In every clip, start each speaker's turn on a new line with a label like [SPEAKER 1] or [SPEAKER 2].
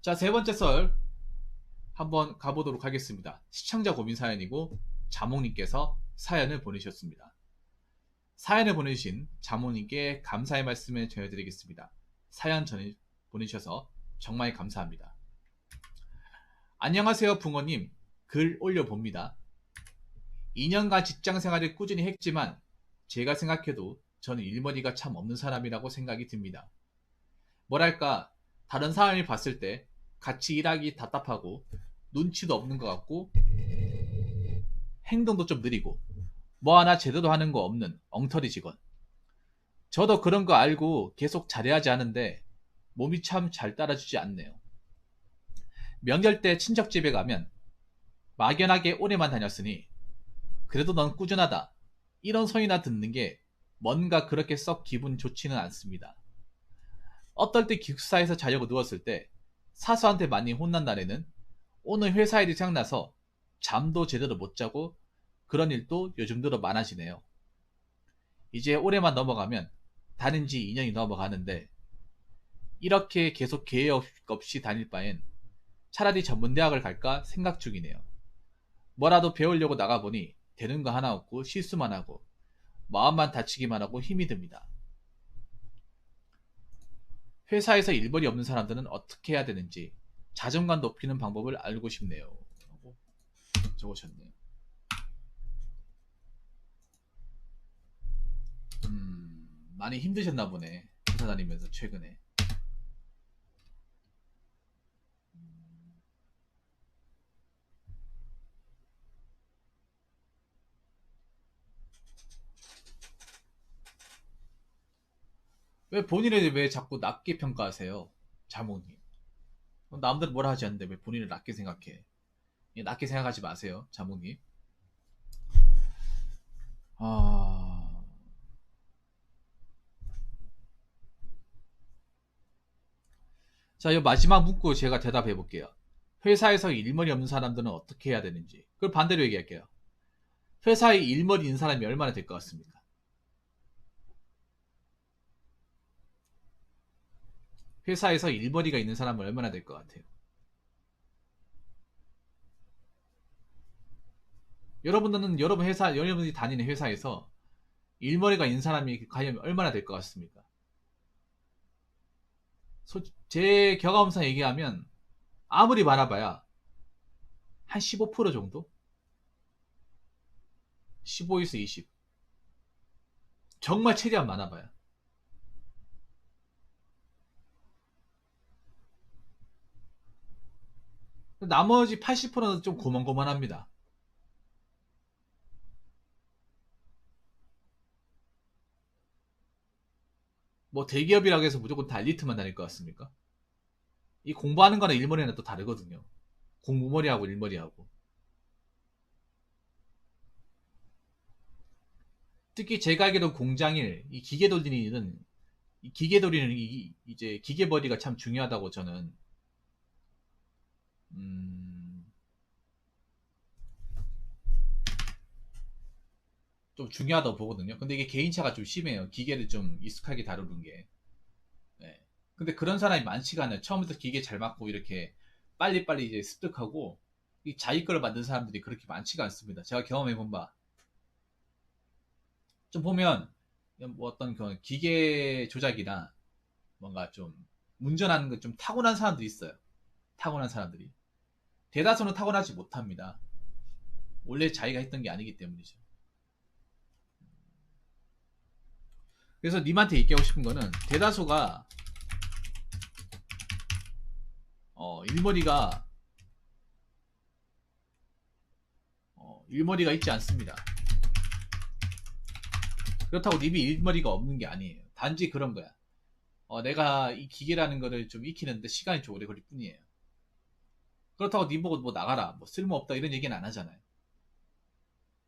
[SPEAKER 1] 자, 세 번째 썰 한번 가보도록 하겠습니다. 시청자 고민 사연이고 자몽님께서 사연을 보내주셨습니다. 사연을 보내주신 자몽님께 감사의 말씀을 전해드리겠습니다. 사연 보내주셔서 정말 감사합니다. 안녕하세요 붕어님, 글 올려봅니다. 2년간 직장생활을 꾸준히 했지만 제가 생각해도 저는 일머리가 참 없는 사람이라고 생각이 듭니다. 뭐랄까, 다른 사람이 봤을 때 같이 일하기 답답하고 눈치도 없는 것 같고 행동도 좀 느리고 뭐 하나 제대로 하는 거 없는 엉터리 직원. 저도 그런 거 알고 계속 잘해야지 하는데 몸이 참 잘 따라주지 않네요. 명절 때 친척집에 가면 막연하게 오래만 다녔으니 그래도 넌 꾸준하다 이런 소리나 듣는 게 뭔가 그렇게 썩 기분 좋지는 않습니다. 어떨 때 기숙사에서 자려고 누웠을 때 사수한테 많이 혼난 날에는 오늘 회사 일이 생각나서 잠도 제대로 못 자고 그런 일도 요즘 들어 많아지네요. 이제 올해만 넘어가면 다닌 지 2년이 넘어가는데 이렇게 계속 계획 없이 다닐 바엔 차라리 전문대학을 갈까 생각 중이네요. 뭐라도 배우려고 나가보니 되는 거 하나 없고 실수만 하고 마음만 다치기만 하고 힘이 듭니다. 회사에서 일벌이 없는 사람들은 어떻게 해야 되는지 자존감 높이는 방법을 알고 싶네요. 라고 적으셨네요. 많이 힘드셨나 보네. 회사 다니면서 최근에. 왜 본인을 왜 자꾸 낮게 평가하세요? 자몽님. 남들은 뭐라 하지 않는데 왜 본인을 낮게 생각해? 낮게 생각하지 마세요. 자몽님. 아... 자, 이 마지막 묻고 제가 대답해 볼게요. 회사에서 일머리 없는 사람들은 어떻게 해야 되는지. 그걸 반대로 얘기할게요. 회사에 일머리 있는 사람이 얼마나 될 것 같습니까? 회사에서 일머리가 있는 사람은 얼마나 될 것 같아요? 여러분들이 다니는 회사에서 일머리가 있는 사람이 과연 얼마나 될 것 같습니까? 제 경험상 얘기하면 아무리 많아봐야 한 15% 정도? 15에서 20. 정말 최대한 많아봐야. 나머지 80%는 좀 고만고만합니다. 뭐 대기업이라고 해서 무조건 다 엘리트만 다닐 것 같습니까? 이 공부하는 거는 일머리는 또 다르거든요. 공부머리하고 일머리하고. 특히 제가 알기로 공장일, 이 기계 돌리는 일은, 이 기계 돌리는 이제 기계머리가 참 중요하다고 저는, 좀 중요하다고 보거든요. 근데 이게 개인차가 좀 심해요. 기계를 좀 익숙하게 다루는 게. 네. 근데 그런 사람이 많지가 않아요. 처음부터 기계 잘 맞고 이렇게 빨리빨리 이제 습득하고 이 자기 걸 만든 사람들이 그렇게 많지가 않습니다. 제가 경험해본 바. 좀 보면 뭐 어떤 그 기계 조작이나 뭔가 좀 운전하는 거 좀 타고난 사람들이 있어요. 타고난 사람들이. 대다수는 타고나지 못합니다. 원래 자기가 했던 게 아니기 때문이죠. 그래서 님한테 얘기하고 싶은 거는 대다수가 일머리가 일머리가 있지 않습니다. 그렇다고 님이 일머리가 없는 게 아니에요. 단지 그런 거야. 내가 이 기계라는 거를 좀 익히는데 시간이 좀 오래 걸릴 뿐이에요. 그렇다고 님 보고 뭐 나가라, 뭐 쓸모없다 이런 얘기는 안 하잖아요.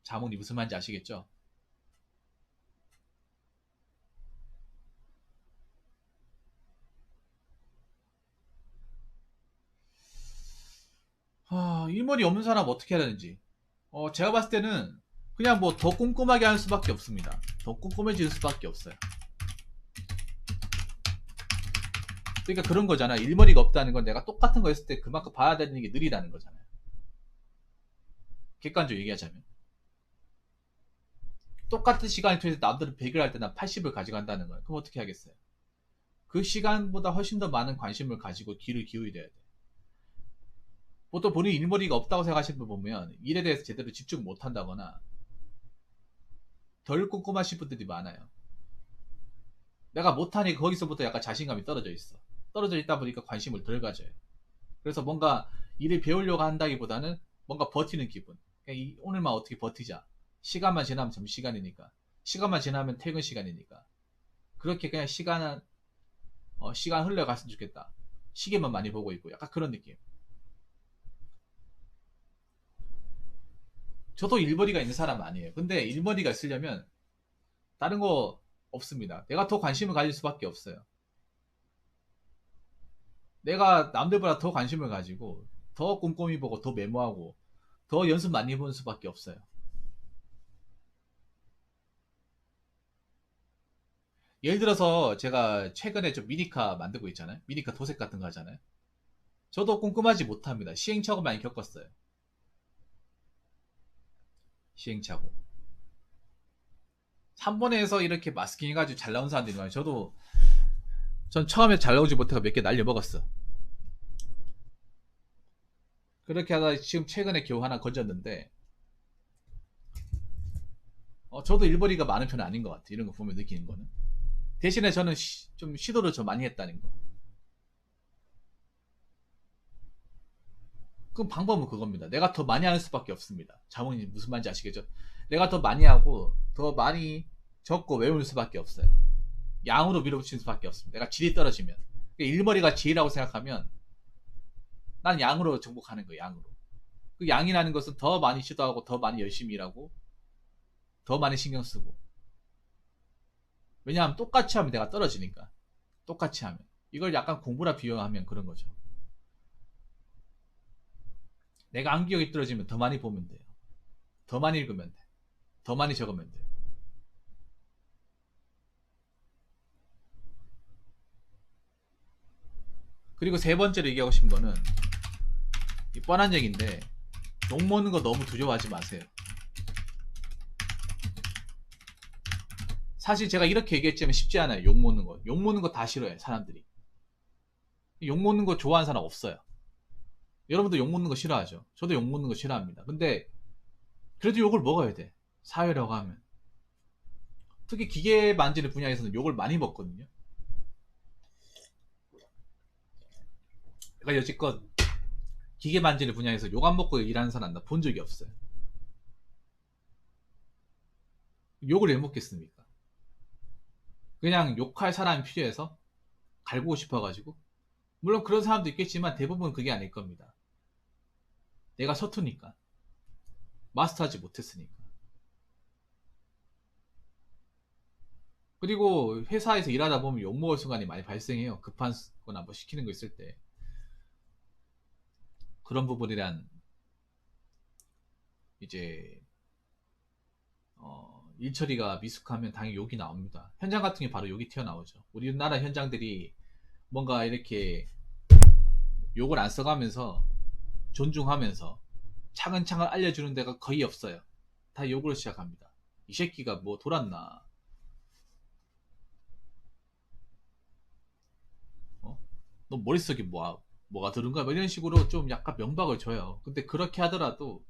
[SPEAKER 1] 자몽님 무슨 말인지 아시겠죠? 일머리 없는 사람 어떻게 해야 되는지. 제가 봤을 때는 그냥 뭐 더 꼼꼼하게 하는 수밖에 없습니다. 더 꼼꼼해지는 수밖에 없어요. 그러니까 그런 거잖아. 일머리가 없다는 건 내가 똑같은 거 했을 때 그만큼 봐야 되는 게 느리다는 거잖아요. 객관적으로 얘기하자면. 똑같은 시간이 통해서 남들은 100을 할 때 난 80을 가져간다는 거예요. 그럼 어떻게 하겠어요? 그 시간보다 훨씬 더 많은 관심을 가지고 귀를 기울여야 돼. 보통 본인 일머리가 없다고 생각하시는 분 보면 일에 대해서 제대로 집중 못 한다거나 덜 꼼꼼하신 분들이 많아요. 내가 못하니 거기서부터 약간 자신감이 떨어져 있어. 떨어져 있다 보니까 관심을 덜 가져요. 그래서 뭔가 일을 배우려고 한다기보다는 뭔가 버티는 기분. 그냥 오늘만 어떻게 버티자. 시간만 지나면 점심시간이니까. 시간만 지나면 퇴근 시간이니까. 그렇게 그냥 시간 흘러갔으면 좋겠다. 시계만 많이 보고 있고 약간 그런 느낌. 저도 일머리가 있는 사람 아니에요. 근데 일머리가 있으려면 다른 거 없습니다. 내가 더 관심을 가질 수밖에 없어요. 내가 남들보다 더 관심을 가지고 더 꼼꼼히 보고 더 메모하고 더 연습 많이 해보는 수밖에 없어요. 예를 들어서 제가 최근에 좀 미니카 만들고 있잖아요. 미니카 도색 같은 거 하잖아요. 저도 꼼꼼하지 못합니다. 시행착오 많이 겪었어요. 시행착오. 3번에 서 이렇게 마스킹 해가지고 잘 나온 사람들이 많아요. 전 처음에 잘 나오지 못해서 몇 개 날려먹었어. 그렇게 하다 지금 최근에 겨우 하나 건졌는데 저도 일벌이가 많은 편은 아닌 것 같아. 이런 거 보면 느끼는 거는. 대신에 저는 좀 시도를 좀 많이 했다는 거. 그 방법은 그겁니다. 내가 더 많이 하는 수밖에 없습니다. 자문이 무슨 말인지 아시겠죠? 내가 더 많이 하고 더 많이 적고 외울 수밖에 없어요. 양으로 밀어붙이는 수밖에 없습니다. 내가 질이 떨어지면. 일머리가 질이라고 생각하면 난 양으로 정복하는 거예요. 양으로. 그 양이라는 것은 더 많이 시도하고 더 많이 열심히 일하고 더 많이 신경 쓰고. 왜냐하면 똑같이 하면 내가 떨어지니까. 똑같이 하면. 이걸 약간 공부라 비유하면 그런 거죠. 내가 암기력이 떨어지면 더 많이 보면 돼요. 더 많이 읽으면 돼. 더 많이 적으면 돼. 그리고 세 번째로 얘기하고 싶은 거는 뻔한 얘기인데 욕먹는 거 너무 두려워하지 마세요. 사실 제가 이렇게 얘기했지만 쉽지 않아요. 욕먹는 거. 욕먹는 거 다 싫어해 사람들이. 욕먹는 거 좋아하는 사람 없어요. 여러분도 욕먹는 거 싫어하죠. 저도 욕먹는 거 싫어합니다. 근데 그래도 욕을 먹어야 돼. 사회라고 하면. 특히 기계 만지는 분야에서는 욕을 많이 먹거든요. 그러니까 여지껏 기계 만지는 분야에서 욕 안 먹고 일하는 사람 나 본 적이 없어요. 욕을 왜 먹겠습니까? 그냥 욕할 사람이 필요해서 갈구고 싶어가지고. 물론 그런 사람도 있겠지만 대부분 그게 아닐 겁니다. 내가 서투니까. 마스터하지 못했으니까. 그리고 회사에서 일하다 보면 욕먹을 순간이 많이 발생해요. 급한 거나 뭐 시키는 거 있을 때. 그런 부분이란 이제 일 처리가 미숙하면 당연히 욕이 나옵니다. 현장 같은 게 바로 욕이 튀어나오죠. 우리나라 현장들이 뭔가 이렇게 욕을 안 써가면서 존중하면서 차근차근 알려주는 데가 거의 없어요. 다 욕으로 시작합니다. 이 새끼가 뭐 돌았나? 너 머릿속에 뭐가 들은가? 뭐 이런 식으로 좀 약간 명박을 줘요. 근데 그렇게 하더라도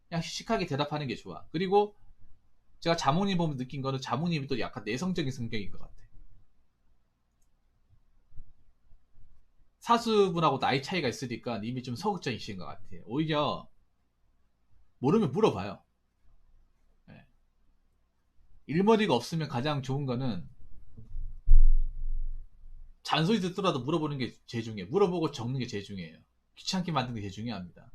[SPEAKER 1] 그냥 시식하게 대답하는 게 좋아. 그리고 제가 자몽님 보면 느낀 거는 자몽님이 또 약간 내성적인 성격인 것 같아. 사수분하고 나이 차이가 있으니까 이미 좀 소극적이신 것 같아요. 오히려 모르면 물어봐요. 네. 일머리가 없으면 가장 좋은 거는 잔소리 듣더라도 물어보는 게 제일 중요해요. 물어보고 적는 게 제일 중요해요. 귀찮게 만드는 게 제일 중요합니다.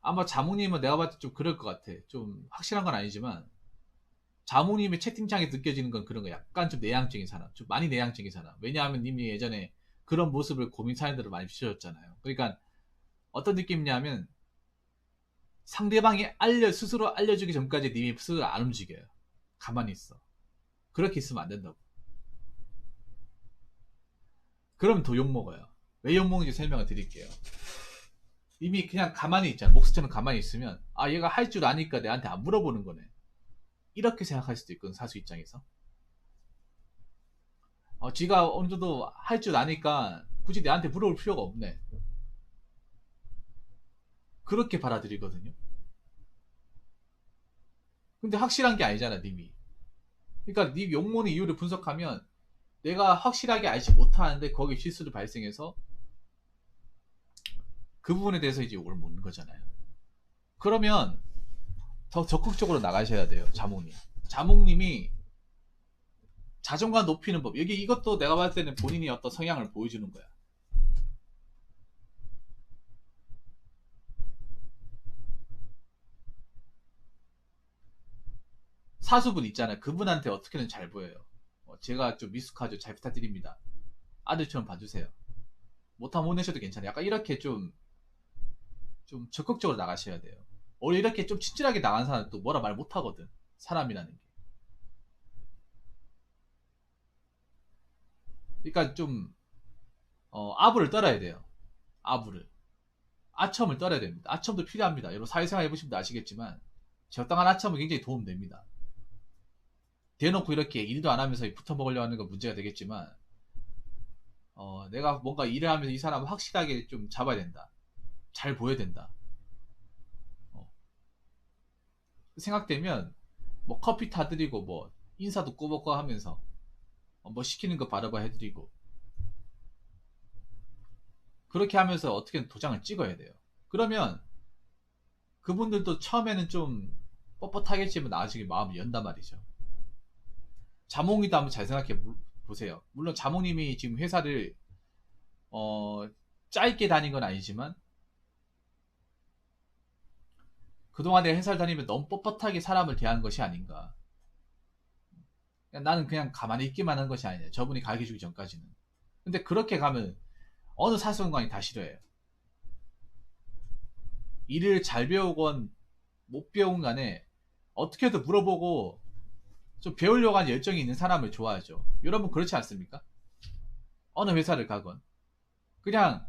[SPEAKER 1] 아마 자몽님은 내가 봤을 때 좀 그럴 것 같아. 좀 확실한 건 아니지만 자몽님의 채팅창에 느껴지는 건 그런 거 약간 좀 내향적인 사람, 좀 많이 내향적인 사람. 왜냐하면 님이 예전에 그런 모습을 고민 사연들을 많이 비춰줬잖아요. 그러니까 어떤 느낌이냐면 상대방이 스스로 알려주기 전까지 님이 스스로 안 움직여요. 가만히 있어. 그렇게 있으면 안 된다고. 그럼 더 욕먹어요. 왜 욕먹는지 설명을 드릴게요. 이미 그냥 가만히 있잖아. 목수처럼 가만히 있으면 아 얘가 할 줄 아니까 내한테 안 물어보는 거네. 이렇게 생각할 수도 있거든. 사수 입장에서. 지가 어느 정도 할 줄 아니까 굳이 내한테 물어볼 필요가 없네. 그렇게 받아들이거든요. 근데 확실한 게 아니잖아, 님이. 그러니까 님 욕먹는 이유를 분석하면 내가 확실하게 알지 못하는데 거기에 실수를 발생해서 그 부분에 대해서 이제 욕을 먹는 거잖아요. 그러면 더 적극적으로 나가셔야 돼요, 자몽님. 자몽님이 자존감 높이는 법. 여기 이것도 내가 봤을 때는 본인이 어떤 성향을 보여주는 거야. 사수분 있잖아요. 그분한테 어떻게든 잘 보여요. 제가 좀 미숙하죠. 잘 부탁드립니다. 아들처럼 봐주세요. 못하면 혼내셔도 괜찮아요. 약간 이렇게 좀 적극적으로 나가셔야 돼요. 원래 이렇게 좀 친절하게 나간 사람은 또 뭐라 말 못하거든. 사람이라는 게. 그러니까 좀 아부를 떨어야 돼요. 아부를. 아첨을 떨어야 됩니다. 아첨도 필요합니다. 여러분 사회생활 해보시면 아시겠지만 적당한 아첨은 굉장히 도움됩니다. 대놓고 이렇게 일도 안 하면서 붙어 먹으려고 하는 건 문제가 되겠지만 내가 뭔가 일을 하면서 이 사람을 확실하게 좀 잡아야 된다. 잘 보여야 된다. 생각되면 뭐 커피 타드리고 뭐 인사도 꼬박꼬박 하면서 뭐 시키는 거 바로바 해드리고 그렇게 하면서 어떻게든 도장을 찍어야 돼요. 그러면 그분들도 처음에는 좀 뻣뻣하겠지만 나중에 마음을 연단 말이죠. 자몽이도 한번 잘 생각해 보세요. 물론 자몽님이 지금 회사를 짧게 다닌 건 아니지만 그동안 내 회사를 다니면 너무 뻣뻣하게 사람을 대한 것이 아닌가. 나는 그냥 가만히 있기만 한 것이 아니냐. 저분이 가르쳐주기 전까지는. 근데 그렇게 가면 어느 사수관이 다 싫어해요. 일을 잘 배우건 못 배운 간에 어떻게든 물어보고 좀 배우려고 하는 열정이 있는 사람을 좋아하죠. 여러분 그렇지 않습니까? 어느 회사를 가건 그냥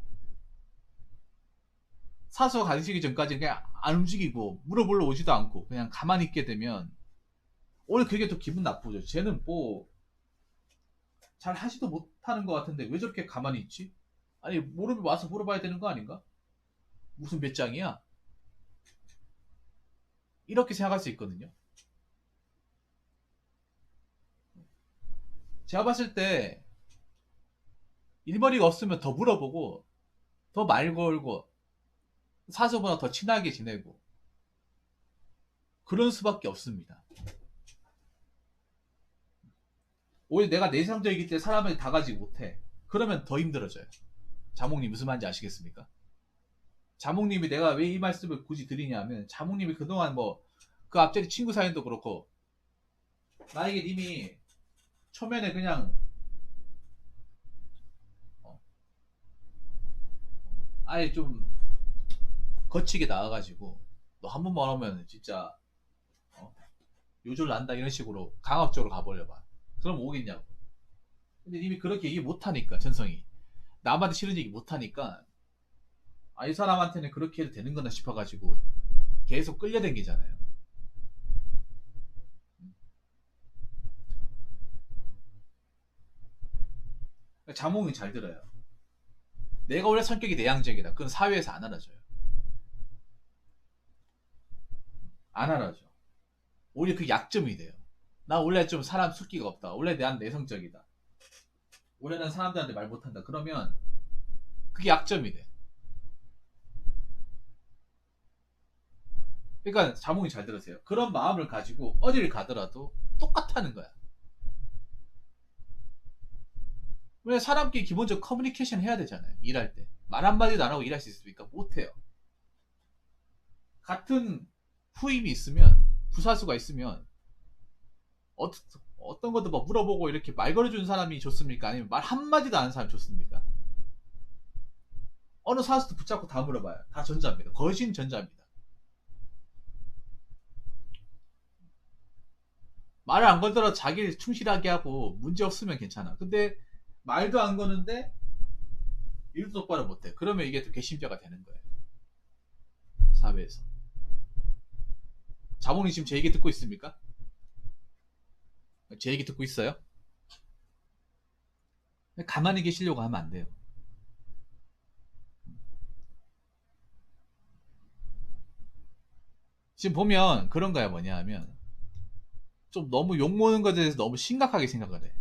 [SPEAKER 1] 사수가 가르치기 전까지 그냥 안 움직이고 물어보러 오지도 않고 그냥 가만히 있게 되면 오늘 그게 또 기분 나쁘죠. 쟤는 뭐 잘 하지도 못하는 것 같은데 왜 저렇게 가만히 있지? 아니 모르면 와서 물어봐야 되는 거 아닌가? 무슨 몇 장이야? 이렇게 생각할 수 있거든요. 제가 봤을 때 일머리가 없으면 더 물어보고 더 말 걸고 사수보다 더 친하게 지내고 그런 수밖에 없습니다. 오히려 내가 내성적이기 때문에 사람을 다가지 못해. 그러면 더 힘들어져요. 자몽님 무슨 말인지 아시겠습니까? 자몽님이 내가 왜 이 말씀을 굳이 드리냐면 자몽님이 그동안 뭐 그 앞자리 친구 사연도 그렇고 만약에 님이 초면에 그냥 아예 좀 거치게 나와가지고 너 한 번만 오면 진짜 요절 난다 이런 식으로 강압적으로 가버려봐. 그럼 오겠냐고. 근데 님이 그렇게 얘기 못하니까 전성이 남한테 싫은 얘기 못하니까 이 사람한테는 그렇게 해도 되는 거나 싶어가지고 계속 끌려댕기잖아요. 자몽이 잘 들어요. 내가 원래 성격이 내향적이다. 그건 사회에서 안 알아줘요. 안 알아줘. 오히려 그 약점이 돼요. 나 원래 좀 사람 숙기가 없다. 원래 난 내성적이다. 원래 난 사람들한테 말 못한다. 그러면 그게 약점이 돼. 그러니까 자몽이 잘 들으세요. 그런 마음을 가지고 어디를 가더라도 똑같다는 거야. 왜 사람끼리 기본적으로 커뮤니케이션 해야 되잖아요. 일할 때. 말 한마디도 안 하고 일할 수 있습니까? 못해요. 같은 후임이 있으면, 부사수가 있으면, 어떤 것도 뭐 물어보고 이렇게 말 걸어주는 사람이 좋습니까? 아니면 말 한마디도 안 하는 사람이 좋습니까? 어느 사수도 붙잡고 다 물어봐요. 다 전자입니다. 거진 전자입니다. 말을 안 걸더라도 자기를 충실하게 하고 문제 없으면 괜찮아. 근데 말도 안 거는데 일도 똑바로 못해. 그러면 이게 또 괘씸죄가 되는 거예요. 사회에서. 자몽이 지금 제 얘기 듣고 있습니까? 제 얘기 듣고 있어요? 가만히 계시려고 하면 안 돼요. 지금 보면 그런 거야. 뭐냐 하면 좀 너무 욕먹는 것에 대해서 너무 심각하게 생각을 해.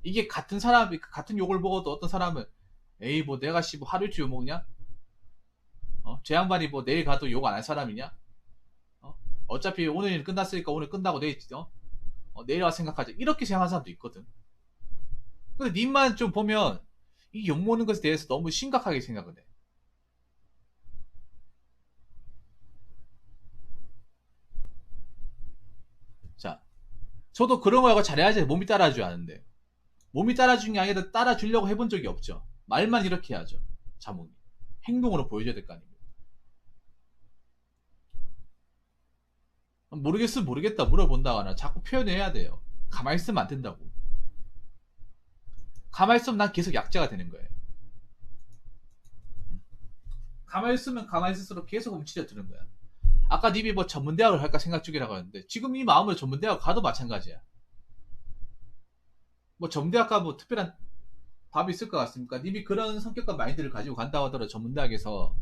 [SPEAKER 1] 이게 같은 사람이 같은 욕을 먹어도 어떤 사람은 에이 뭐 내가 씨 뭐 하루 이틀 욕먹냐? 제 양반이 뭐 내일 가도 욕 안 할 사람이냐? 어차피 오늘 일 끝났으니까 오늘 끝나고 내일 내일 와서 생각하자. 이렇게 생각하는 사람도 있거든. 근데 님만 좀 보면 이 욕먹는 것에 대해서 너무 심각하게 생각을 해. 자, 저도 그런 거하고 잘해야지 몸이 따라주지 않은데 몸이 따라주는 게 아니라 따라주려고 해본 적이 없죠. 말만 이렇게 해야죠. 자몽이. 행동으로 보여줘야 될 거 아닙니까? 모르겠으면 모르겠다 물어본다거나 자꾸 표현해야 돼요. 가만히 있으면 안 된다고. 가만히 있으면 난 계속 약자가 되는 거예요. 가만히 있으면 가만히 있을수록 계속 움츠려드는 거야. 아까 님이 뭐 전문대학을 할까 생각 중이라고 하는데 지금 이 마음으로 전문대학 가도 마찬가지야. 뭐 전문대학 가뭐 특별한 답이 있을 것 같습니까? 님이 그런 성격과 마인드를 가지고 간다고 하더라도 전문대학에서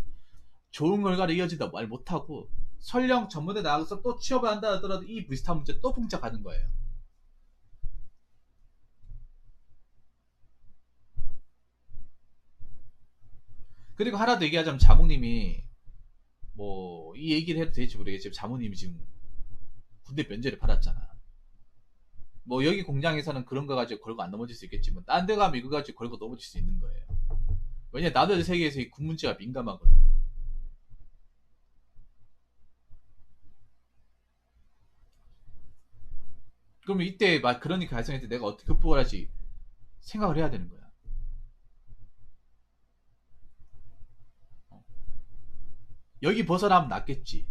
[SPEAKER 1] 좋은 결과를 이어진다 말 못하고 설령 전문대 나가서 또 취업을 한다 하더라도 이 비슷한 문제 또 봉착하는 거예요. 그리고 하나 더 얘기하자면 자몽님이 뭐 이 얘기를 해도 될지 모르겠지만 자몽님이 지금 군대 면제를 받았잖아. 뭐 여기 공장에서는 그런 거 가지고 걸고 안 넘어질 수 있겠지만 딴 데 가면 이거 가지고 걸고 넘어질 수 있는 거예요. 왜냐 나도 세계에서 이 군 문제가 민감하거든요. 그러면 이때 막 그런 일이 발생할 때 내가 어떻게 극복을 하지 생각을 해야 되는 거야. 여기 벗어나면 낫겠지.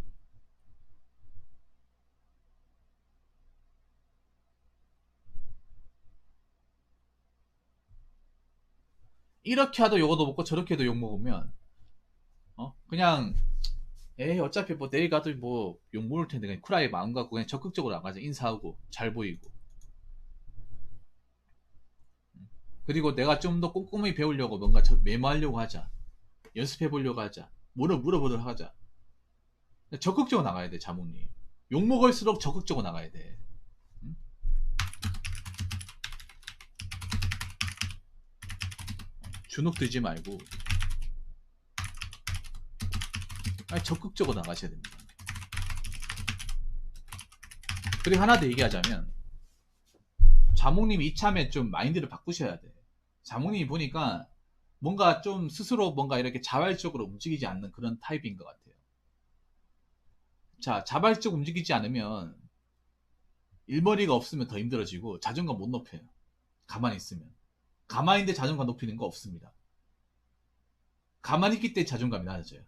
[SPEAKER 1] 이렇게 하도 욕도 먹고 저렇게 해도 욕 먹으면 그냥 에이 어차피 뭐 내일 가도 뭐 욕 먹을 텐데 그냥 쿨하게 마음 갖고 그냥 적극적으로 나가자. 인사하고 잘 보이고. 그리고 내가 좀 더 꼼꼼히 배우려고 뭔가 메모하려고 하자. 연습해 보려고 하자. 물어보도록 하자. 적극적으로 나가야 돼. 자몽님. 욕 먹을수록 적극적으로 나가야 돼. 응? 주눅 들지 말고 적극적으로 나가셔야 됩니다. 그리고 하나 더 얘기하자면 자몽님이 이참에 좀 마인드를 바꾸셔야 돼. 자몽님이 보니까 뭔가 좀 스스로 뭔가 이렇게 자발적으로 움직이지 않는 그런 타입인 것 같아요. 자, 자발적으로 움직이지 않으면 일머리가 없으면 더 힘들어지고 자존감 못 높여요. 가만히 있으면. 가만히 있는데 자존감 높이는 거 없습니다. 가만히 있기 때문에 자존감이 낮아져요.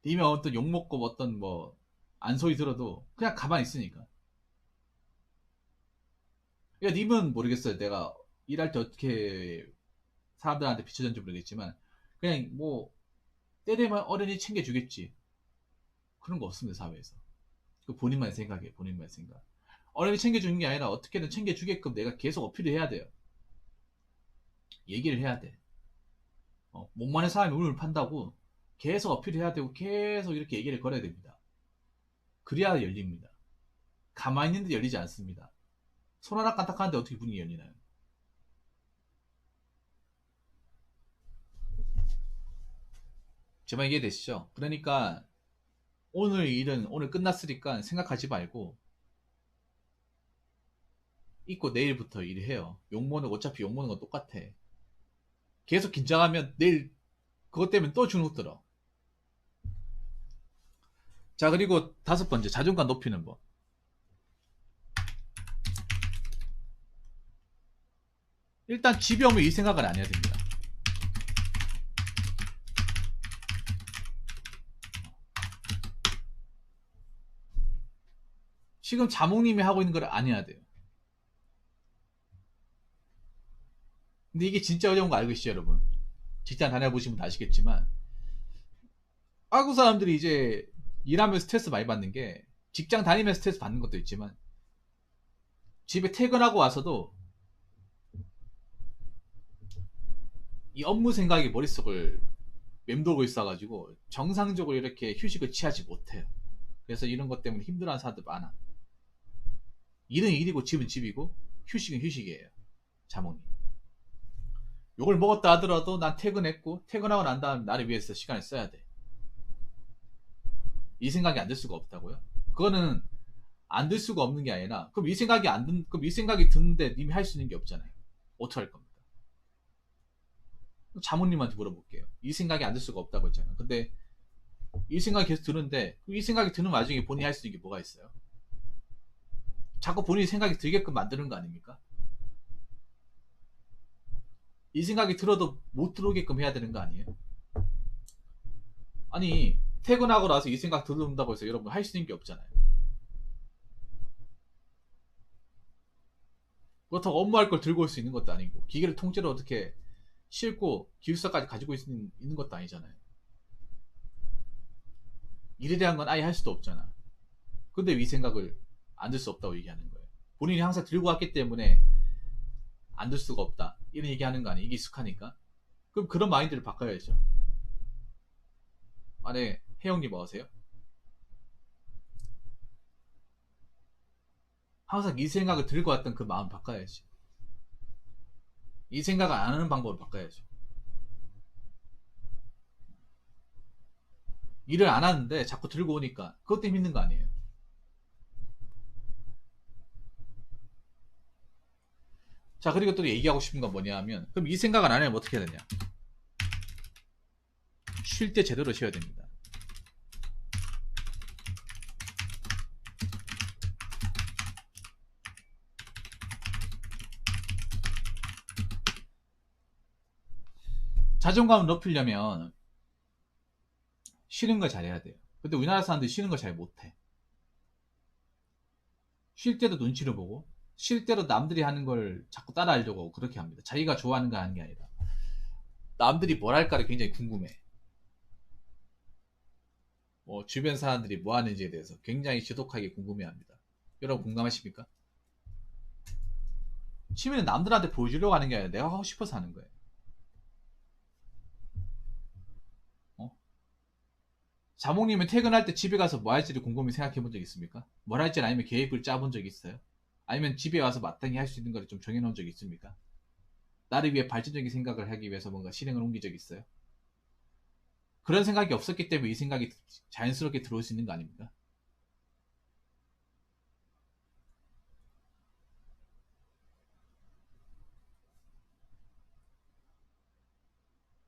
[SPEAKER 1] 님이 어떤 욕먹고 어떤 뭐 안 소리 들어도 그냥 가만히 있으니까. 그러니까 님은 모르겠어요. 내가 일할 때 어떻게 사람들한테 비춰졌는지 모르겠지만 그냥 뭐 때되면 어른이 챙겨주겠지. 그런 거 없습니다. 사회에서. 그 본인만 생각해. 본인만 생각. 어른이 챙겨주는 게 아니라 어떻게든 챙겨주게끔 내가 계속 어필을 해야 돼요. 얘기를 해야 돼. 못 마는 사람이 운을 판다고 계속 어필을 해야 되고 계속 이렇게 얘기를 걸어야 됩니다. 그래야 열립니다. 가만히 있는데 열리지 않습니다. 손 하나 까딱하는데 어떻게 문이 열리나요? 제 말 이해되시죠? 그러니까 오늘 일은 오늘 끝났으니까 생각하지 말고 있고 내일부터 일해요. 욕먹는 어차피 욕먹는 건 똑같아. 계속 긴장하면 내일 그것 때문에 또 주눅 들어. 자, 그리고 다섯 번째 자존감 높이는 법. 일단 집에 오면 이 생각을 안 해야 됩니다. 지금 자몽님이 하고 있는 걸 안 해야 돼요. 근데 이게 진짜 어려운 거 알고 계시죠, 여러분? 직장 다녀보시면 아시겠지만, 한국 사람들이 이제 일하면서 스트레스 많이 받는 게, 직장 다니면서 스트레스 받는 것도 있지만, 집에 퇴근하고 와서도 이 업무 생각이 머릿속을 맴돌고 있어가지고, 정상적으로 이렇게 휴식을 취하지 못해요. 그래서 이런 것 때문에 힘들어하는 사람들 많아. 일은 일이고 집은 집이고 휴식은 휴식이에요. 자몽님. 욕을 먹었다 하더라도 난 퇴근했고 퇴근하고 난 다음 나를 위해서 시간을 써야 돼. 이 생각이 안 들 수가 없다고요? 그거는 안 들 수가 없는 게 아니라 그럼 이 생각이 드는데 님이 할 수 있는 게 없잖아요. 어떻게 할 겁니까? 자몽님한테 물어볼게요. 이 생각이 안 들 수가 없다고 했잖아요. 근데 이 생각이 계속 드는데 이 생각이 드는 와중에 본인이 할 수 있는 게 뭐가 있어요? 자꾸 본인이 생각이 들게끔 만드는 거 아닙니까? 이 생각이 들어도 못 들어오게끔 해야 되는 거 아니에요? 아니 퇴근하고 나서 이 생각 들어온다고 해서 여러분 할 수 있는 게 없잖아요. 그렇다고 업무할 걸 들고 올 수 있는 것도 아니고 기계를 통째로 어떻게 싣고 기숙사까지 가지고 있는 것도 아니잖아요. 일에 대한 건 아예 할 수도 없잖아. 근데 이 생각을 안 들 수 없다고 얘기하는 거예요. 본인이 항상 들고 왔기 때문에 안 들 수가 없다 이런 얘기하는 거 아니에요. 이게 익숙하니까. 그럼 그런 마인드를 바꿔야죠. 아, 네. 혜영님 뭐 하세요? 항상 이 생각을 들고 왔던 그 마음 바꿔야지. 이 생각을 안 하는 방법을 바꿔야죠. 일을 안 하는데 자꾸 들고 오니까 그것 때문에 힘든 거 아니에요. 자, 그리고 또 얘기하고 싶은 건 뭐냐 하면 그럼 이 생각을 안 하면 어떻게 해야 되냐? 쉴 때 제대로 쉬어야 됩니다. 자존감을 높이려면 쉬는 걸 잘해야 돼요. 근데 우리나라 사람들이 쉬는 걸 잘 못해. 쉴 때도 눈치를 보고 쉴 때도 남들이 하는 걸 자꾸 따라하려고 하고 그렇게 합니다. 자기가 좋아하는 거 하는 게 아니라 남들이 뭘 할까를 굉장히 궁금해. 주변 사람들이 뭐 하는지에 대해서 굉장히 지독하게 궁금해합니다. 여러분 공감하십니까? 취미는 남들한테 보여주려고 하는 게 아니라 내가 하고 싶어서 하는 거예요. 자몽님은 퇴근할 때 집에 가서 뭐 할지를 곰곰이 생각해 본 적 있습니까? 뭘 할지는 아니면 계획을 짜본 적 있어요? 아니면 집에 와서 마땅히 할 수 있는 거를 좀 정해놓은 적 있습니까? 나를 위해 발전적인 생각을 하기 위해서 뭔가 실행을 옮긴 적 있어요? 그런 생각이 없었기 때문에 이 생각이 자연스럽게 들어올 수 있는 거 아닙니까?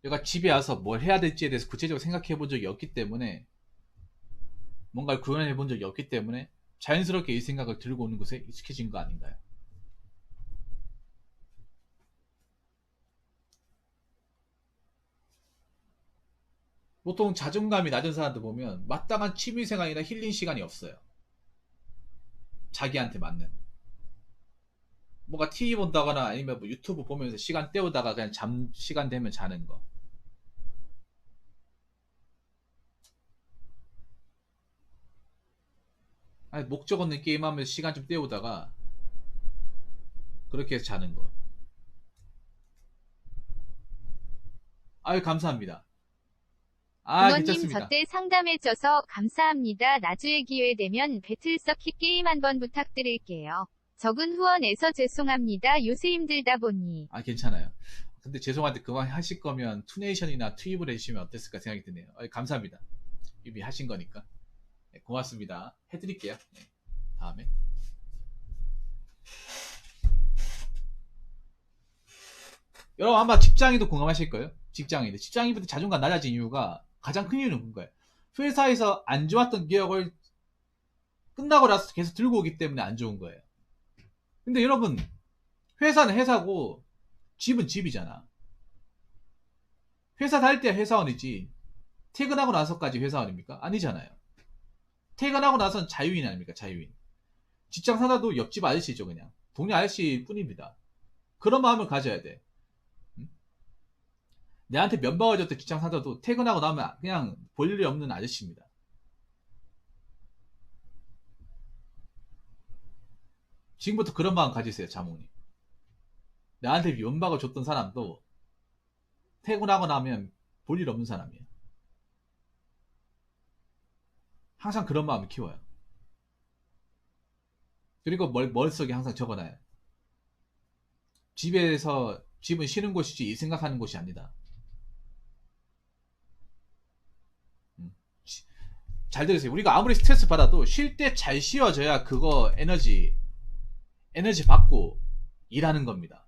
[SPEAKER 1] 내가 집에 와서 뭘 해야 될지에 대해서 구체적으로 생각해 본 적이 없기 때문에 뭔가를 구현해 본 적이 없기 때문에 자연스럽게 이 생각을 들고 오는 것에 익숙해진 거 아닌가요? 보통 자존감이 낮은 사람들 보면 마땅한 취미생활이나 힐링 시간이 없어요. 자기한테 맞는. 뭔가 TV 본다거나 아니면 뭐 유튜브 보면서 시간 때우다가 그냥 시간 되면 자는 거. 아니, 목적 없는 게임하면서 시간 좀 때우다가 그렇게 해서 자는 거. 아유, 감사합니다. 아,
[SPEAKER 2] 부모님
[SPEAKER 1] 괜찮습니다.
[SPEAKER 2] 저때 상담해줘서 감사합니다. 나중에 기회 되면 배틀서킷 게임 한번 부탁드릴게요. 적은 후원해서 죄송합니다. 요새 힘들다 보니.
[SPEAKER 1] 아, 괜찮아요. 근데 죄송한데 그만 하실 거면 투네이션이나 투입을 해주시면 어땠을까 생각이 드네요. 감사합니다. 이미 하신 거니까. 네, 고맙습니다. 해드릴게요. 네, 다음에. 여러분 아마 직장인도 공감하실 거예요. 직장인들. 직장인분들 자존감 낮아진 이유가 가장 큰 이유는 뭔가요? 회사에서 안 좋았던 기억을 끝나고 나서 계속 들고 오기 때문에 안 좋은 거예요. 근데 여러분, 회사는 회사고 집은 집이잖아. 회사 다닐 때 회사원이지 퇴근하고 나서까지 회사원입니까? 아니잖아요. 퇴근하고 나선 자유인 아닙니까? 자유인. 직장 사다도 옆집 아저씨죠 그냥. 동네 아저씨 뿐입니다. 그런 마음을 가져야 돼. 내한테 면박아줬던 직장 상사도 퇴근하고 나면 그냥 볼 일이 없는 아저씨입니다. 지금부터 그런 마음 가지세요, 자몽님. 나한테 면박을 줬던 사람도 퇴근하고 나면 볼 일 없는 사람이에요. 항상 그런 마음을 키워요. 그리고 머릿속에 항상 적어놔요. 집은 쉬는 곳이지 이 생각하는 곳이 아니다. 잘 들으세요. 우리가 아무리 스트레스 받아도 쉴 때 잘 쉬어져야 그거 에너지 받고 일하는 겁니다.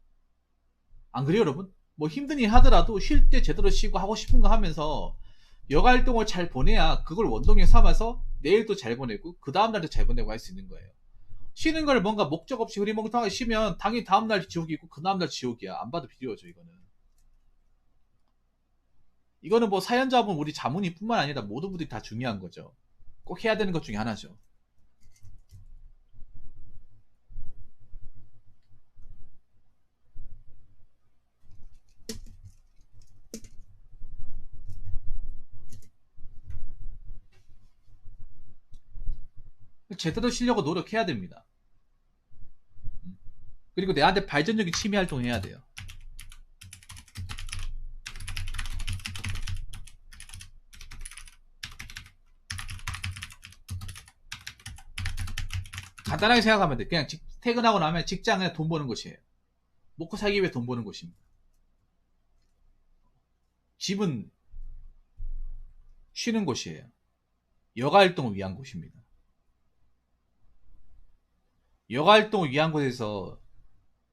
[SPEAKER 1] 안 그래요, 여러분? 뭐 힘든 일 하더라도 쉴 때 제대로 쉬고 하고 싶은 거 하면서 여가 활동을 잘 보내야 그걸 원동력 삼아서 내일도 잘 보내고 그 다음날도 잘 보내고 할 수 있는 거예요. 쉬는 걸 뭔가 목적 없이 흐리멍텅하게 쉬면 당연히 다음날 지옥이고 그 다음날 지옥이야. 안 봐도 필요하죠, 이거는. 이거는 뭐 사연자분 우리 자문이 뿐만 아니라 모든 분들이 다 중요한 거죠. 꼭 해야 되는 것 중에 하나죠. 제대로 쉬려고 노력해야 됩니다. 그리고 내한테 발전적인 취미 활동을 해야 돼요. 간단하게 생각하면 돼. 그냥 퇴근하고 나면 직장에 돈 버는 곳이에요. 먹고 살기 위해 돈 버는 곳입니다. 집은 쉬는 곳이에요. 여가 활동을 위한 곳입니다. 여가 활동을 위한 곳에서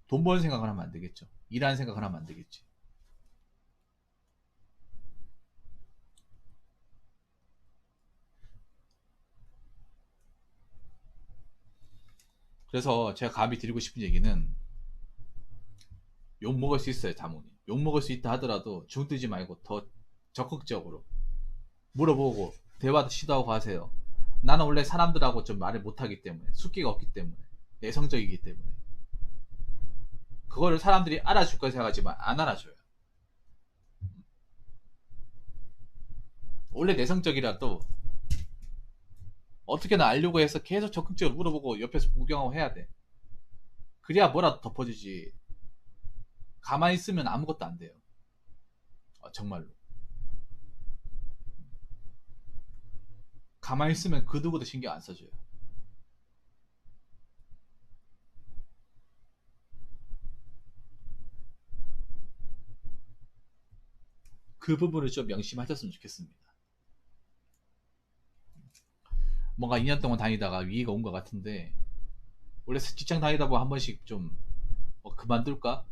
[SPEAKER 1] 돈 버는 생각을 하면 안 되겠죠. 일하는 생각을 하면 안 되겠지. 그래서 제가 감히 드리고 싶은 얘기는 욕 먹을 수 있어요, 자문이. 욕 먹을 수 있다 하더라도 중뜨지 말고 더 적극적으로 물어보고 대화도 시도하고 하세요. 나는 원래 사람들하고 좀 말을 못하기 때문에 숫기가 없기 때문에 내성적이기 때문에 그거를 사람들이 알아줄 거 생각하지만 안 알아줘요. 원래 내성적이라도 어떻게나 알려고 해서 계속 적극적으로 물어보고 옆에서 구경하고 해야 돼. 그래야 뭐라도 덮어주지. 가만히 있으면 아무것도 안 돼요. 정말로. 가만히 있으면 그 누구도 신경 안 써줘요. 그 부분을 좀 명심하셨으면 좋겠습니다. 뭔가 2년 동안 다니다가 위기가 온 것 같은데 원래 직장 다니다 보면 한 번씩 좀 그만둘까?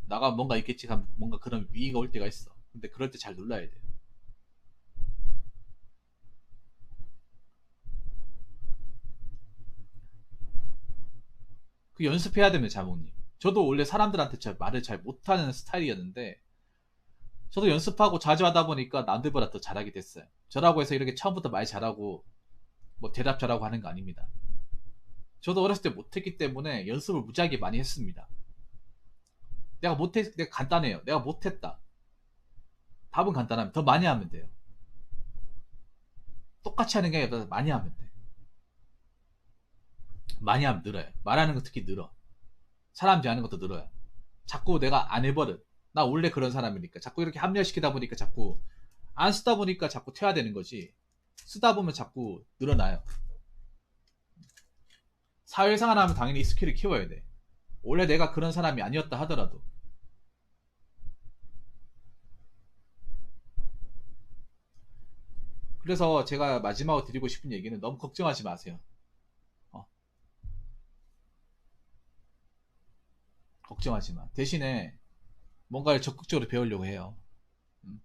[SPEAKER 1] 나가 뭔가 있겠지 하면 뭔가 그런 위기가 올 때가 있어. 근데 그럴 때 잘 눌러야 돼요. 그 연습해야 됩니다, 자몽님. 저도 원래 사람들한테 말을 잘 못하는 스타일이었는데 저도 연습하고 자주 하다 보니까 남들보다 더 잘하게 됐어요. 저라고 해서 이렇게 처음부터 말 잘하고 뭐 대답 잘하고 하는 거 아닙니다. 저도 어렸을 때 못했기 때문에 연습을 무지하게 많이 했습니다. 내가 간단해요. 내가 못했다. 답은 간단하면 더 많이 하면 돼요. 똑같이 하는 게 아니라 많이 하면 돼. 많이 하면 늘어요. 말하는 거 특히 늘어. 사람 대하는 것도 늘어요. 자꾸 내가 안 해버릇. 나 원래 그런 사람이니까. 자꾸 이렇게 합리화시키다 보니까 자꾸 안 쓰다 보니까 자꾸 퇴화되는 거지. 쓰다 보면 자꾸 늘어나요. 사회생활 하면 당연히 이 스킬을 키워야 돼. 원래 내가 그런 사람이 아니었다 하더라도. 그래서 제가 마지막으로 드리고 싶은 얘기는 너무 걱정하지 마세요. 어, 걱정하지 마. 대신에 뭔가를 적극적으로 배우려고 해요. 음.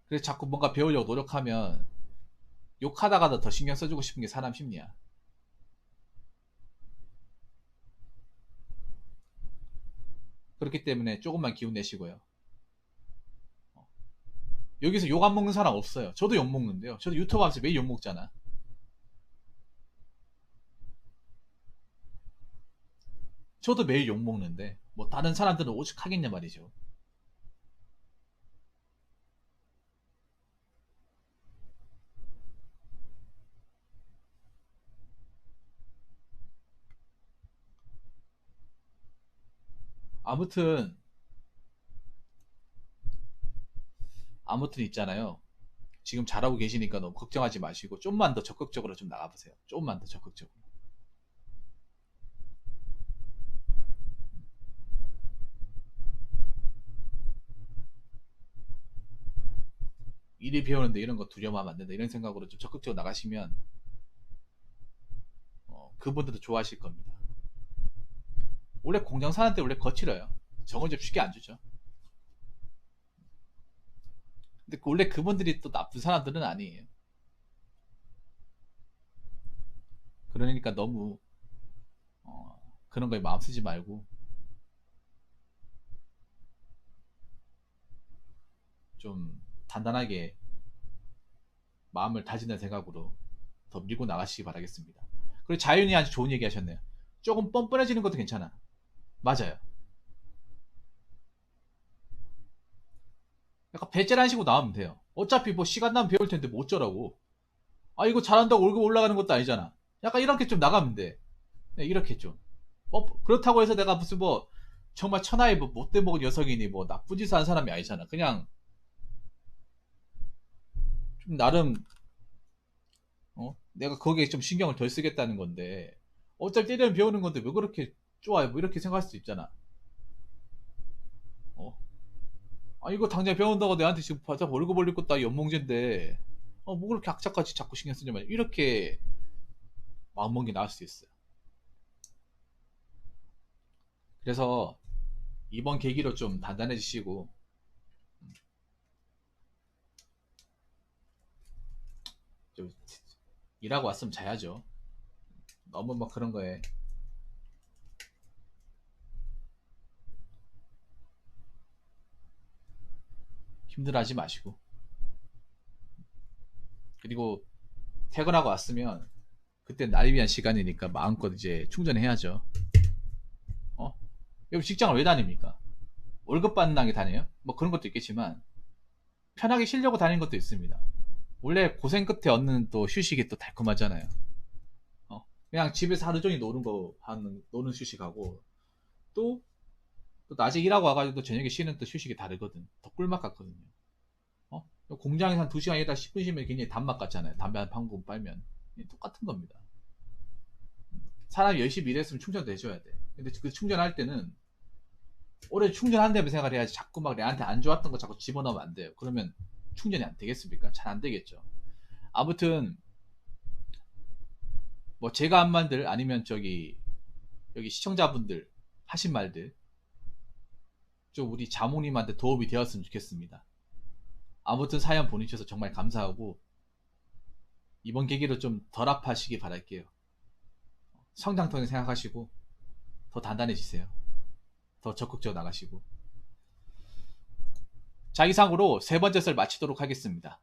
[SPEAKER 1] 그래서 자꾸 뭔가 배우려고 노력하면 욕하다가도 더 신경 써주고 싶은 게 사람 심리야. 그렇기 때문에 조금만 기운 내시고요. 여기서 욕 안 먹는 사람 없어요. 저도 욕 먹는데요. 저도 유튜브 하면서 매일 욕 먹잖아. 저도 매일 욕 먹는데 뭐 다른 사람들은 오죽하겠냐 말이죠. 아무튼 있잖아요. 지금 잘하고 계시니까 너무 걱정하지 마시고 좀만 더 적극적으로 좀 나가보세요. 좀만 더 적극적으로. 일이 배우는데 이런 거 두려워하면 안 된다. 이런 생각으로 좀 적극적으로 나가시면 그분들도 좋아하실 겁니다. 원래 공장 사는데 원래 거칠어요. 정을 좀 쉽게 안 주죠. 근데 원래 그분들이 또 나쁜 사람들은 아니에요. 그러니까 너무 그런 거에 마음 쓰지 말고 좀 단단하게 마음을 다진다는 생각으로 더 밀고 나가시기 바라겠습니다. 그리고 자윤이 아주 좋은 얘기 하셨네요. 조금 뻔뻔해지는 것도 괜찮아. 맞아요. 약간 배째란 식으로 나오면 돼요. 어차피 뭐 시간 나면 배울 텐데 뭐 어쩌라고. 아 이거 잘한다고 월급 올라가는 것도 아니잖아. 약간 이렇게 좀 나가면 돼. 네, 이렇게 좀. 그렇다고 해서 내가 무슨 뭐 정말 천하의 뭐 못돼 먹은 녀석이니 뭐 나쁜 짓을 한 사람이 아니잖아. 그냥 좀 나름 내가 거기에 좀 신경을 덜 쓰겠다는 건데 어차피 때리면 배우는 건데 왜 그렇게 좋아요? 뭐 이렇게 생각할 수도 있잖아. 어? 아 이거 당장 배운다고 내한테 지금 바짝 월급 올릴 것도 아니 연봉제인데 뭐 그렇게 악착같이 자꾸 신경 쓰지 마. 이렇게 마음먹는 게 나을 수도 있어요. 그래서 이번 계기로 좀 단단해지시고 좀 일하고 왔으면 자야죠. 너무 막 그런 거에 힘들어하지 마시고 그리고 퇴근하고 왔으면 그때 나를 위한 시간이니까 마음껏 이제 충전해야죠. 어? 여기 직장을 왜 다닙니까? 월급 받는 게 다녀요? 뭐 그런 것도 있겠지만 편하게 쉬려고 다니는 것도 있습니다. 원래 고생 끝에 얻는 또 휴식이 또 달콤하잖아요. 그냥 집에서 하루 종일 노는 휴식하고 또, 또 낮에 일하고 와가지고 또 저녁에 쉬는 또 휴식이 다르거든. 더 꿀맛 같거든요. 공장에서 한 2시간 일하다 10분 쉬면 굉장히 단맛 같잖아요. 담배 한 방울 빨면. 똑같은 겁니다. 사람이 열심히 일했으면 충전돼줘야 돼. 근데 그 충전할 때는 오래 충전한다면 생각을 해야지 자꾸 막 내한테 안 좋았던 거 자꾸 집어넣으면 안 돼요. 그러면 충전이 안 되겠습니까? 잘 안 되겠죠. 아무튼 뭐 제가 한 말들 아니면 저기 여기 시청자분들 하신 말들 좀 우리 자몽님한테 도움이 되었으면 좋겠습니다. 아무튼 사연 보내주셔서 정말 감사하고 이번 계기로 좀 덜 아파하시기 바랄게요. 성장통에 생각하시고 더 단단해지세요. 더 적극적으로 나가시고 자 이상으로 세 번째 썰 마치도록 하겠습니다.